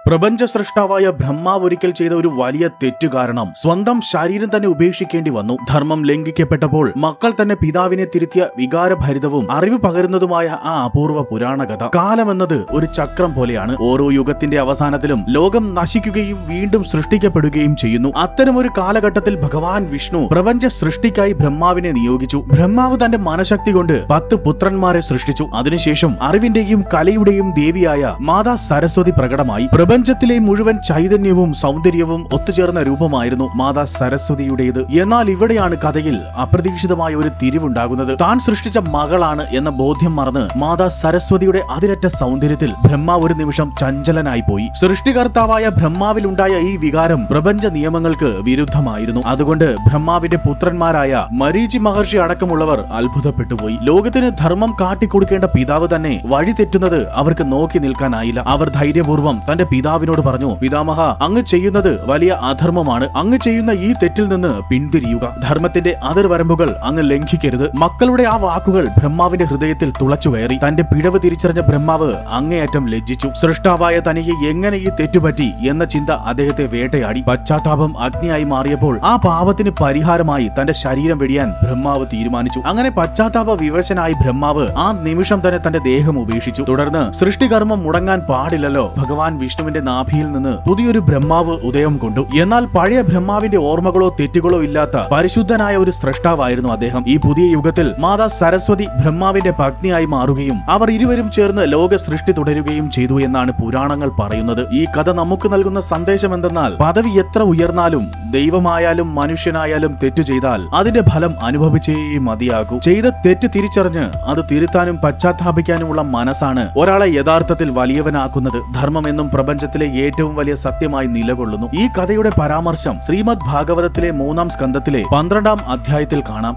പ്രപഞ്ച സൃഷ്ടാവായ ബ്രഹ്മാവ് ഒരിക്കൽ ചെയ്ത ഒരു വലിയ തെറ്റു കാരണം സ്വന്തം ശരീരം തന്നെ ഉപേക്ഷിക്കേണ്ടി വന്നു. ധർമ്മം ലംഘിക്കപ്പെട്ടപ്പോൾ മക്കൾ തന്നെ പിതാവിനെ തിരുത്തിയ വികാരഭരിതവും അറിവ് പകരുന്നതുമായ ആ അപൂർവ പുരാണകഥ. കാലമെന്നത് ഒരു ചക്രം പോലെയാണ്. ഓരോ യുഗത്തിന്റെ അവസാനത്തിലും ലോകം നശിക്കുകയും വീണ്ടും സൃഷ്ടിക്കപ്പെടുകയും ചെയ്യുന്നു. അത്തരമൊരു കാലഘട്ടത്തിൽ ഭഗവാൻ വിഷ്ണു പ്രപഞ്ച സൃഷ്ടിക്കായി ബ്രഹ്മാവിനെ നിയോഗിച്ചു. ബ്രഹ്മാവ് തന്റെ മനഃശക്തി കൊണ്ട് 10 പുത്രന്മാരെ സൃഷ്ടിച്ചു. അതിനുശേഷം അറിവിന്റെയും കലയുടെയും ദേവിയായ മാതാ സരസ്വതി പ്രകടമായി. പ്രപഞ്ചത്തിലെ മുഴുവൻ ചൈതന്യവും സൗന്ദര്യവും ഒത്തുചേർന്ന രൂപമായിരുന്നു മാതാ സരസ്വതിയുടേത്. എന്നാൽ ഇവിടെയാണ് കഥയിൽ അപ്രതീക്ഷിതമായ ഒരു തിരിവുണ്ടാകുന്നത്. താൻ സൃഷ്ടിച്ച മകളാണ് എന്ന ബോധ്യം മറന്ന് മാതാ സരസ്വതിയുടെ അതിരറ്റ സൗന്ദര്യത്തിൽ ബ്രഹ്മാവ് ഒരു നിമിഷം ചഞ്ചലനായി പോയി. സൃഷ്ടികർത്താവായ ബ്രഹ്മാവിലുണ്ടായ ഈ വികാരം പ്രപഞ്ച നിയമങ്ങൾക്ക് വിരുദ്ധമായിരുന്നു. അതുകൊണ്ട് ബ്രഹ്മാവിന്റെ പുത്രന്മാരായ മരീചി മഹർഷി അടക്കമുള്ളവർ അത്ഭുതപ്പെട്ടുപോയി. ലോകത്തിന് ധർമ്മം കാട്ടിക്കൊടുക്കേണ്ട പിതാവ് തന്നെ വഴി തെറ്റുന്നത് അവർക്ക് നോക്കി നിൽക്കാനായില്ല. അവർ ധൈര്യപൂർവ്വം തന്റെ പിതാവിനോട് പറഞ്ഞു, പിതാമഹ, അങ്ങ് ചെയ്യുന്നത് വലിയ അധർമ്മമാണ്. അങ്ങ് ചെയ്യുന്ന ഈ തെറ്റിൽ നിന്ന് പിന്തിരിയുക. ധർമ്മത്തിന്റെ അതിർവരമ്പുകൾ അങ്ങ് ലംഘിക്കരുത്. മക്കളുടെ ആ വാക്കുകൾ ബ്രഹ്മാവിന്റെ ഹൃദയത്തിൽ തുളച്ചു കയറി. തന്റെ പിഴവ് തിരിച്ചറിഞ്ഞ ബ്രഹ്മാവ് അങ്ങേയറ്റം ലജ്ജിച്ചു. സൃഷ്ടാവായ തനിക്ക് എങ്ങനെ ഈ തെറ്റുപറ്റി എന്ന ചിന്ത അദ്ദേഹത്തെ വേട്ടയാടി. പശ്ചാത്താപം അഗ്നിയായി മാറിയപ്പോൾ ആ പാപത്തിന് പരിഹാരമായി തന്റെ ശരീരം വെടിയാൻ ബ്രഹ്മാവ് തീരുമാനിച്ചു. അങ്ങനെ പശ്ചാത്താപ വിവശനായി ബ്രഹ്മാവ് ആ നിമിഷം തന്നെ തന്റെ ദേഹം ഉപേക്ഷിച്ചു. തുടർന്ന് സൃഷ്ടികർമ്മം മുടങ്ങാൻ പാടില്ലല്ലോ. ഭഗവാൻ വിഷ്ണുവിന്റെ നാഭിയിൽ നിന്ന് പുതിയൊരു ബ്രഹ്മാവ് ഉദയം കൊണ്ടു. എന്നാൽ പഴയ ബ്രഹ്മാവിന്റെ ഓർമ്മകളോ തെറ്റുകളോ ഇല്ലാത്ത പരിശുദ്ധനായ ഒരു സ്രഷ്ടാവായിരുന്നു അദ്ദേഹം. ഈ പുതിയ യുഗത്തിൽ മാതാ സരസ്വതി ബ്രഹ്മാവിന്റെ പത്നിയായി മാറുകയും അവർ ഇരുവരും ചേർന്ന് ലോക സൃഷ്ടി തുടരുകയും ചെയ്തു എന്നാണ് പുരാണങ്ങൾ പറയുന്നത്. ഈ കഥ നമുക്ക് നൽകുന്ന സന്ദേശം എന്തെന്നാൽ, പദവി എത്ര ഉയർന്നാലും ദൈവമായാലും മനുഷ്യനായാലും തെറ്റു ചെയ്താൽ അതിന്റെ ഫലം അനുഭവിച്ചേ മതിയാകൂ. ചെയ്ത തെറ്റ് തിരിച്ചറിഞ്ഞ് അത് തിരുത്താനും പശ്ചാത്താപിക്കാനുമുള്ള മനസ്സാണ് ഒരാളെ യഥാർത്ഥത്തിൽ വലിയവനാക്കുന്നത്. ധർമ്മം എന്നും പ്രപഞ്ചത്തിലെ ഏറ്റവും വലിയ സത്യമായി നിലകൊള്ളുന്നു. ഈ കഥയുടെ പരാമർശം ശ്രീമദ് ഭാഗവതത്തിലെ 3-ാം സ്കന്ധത്തിലെ 12-ാം അധ്യായത്തിൽ കാണാം.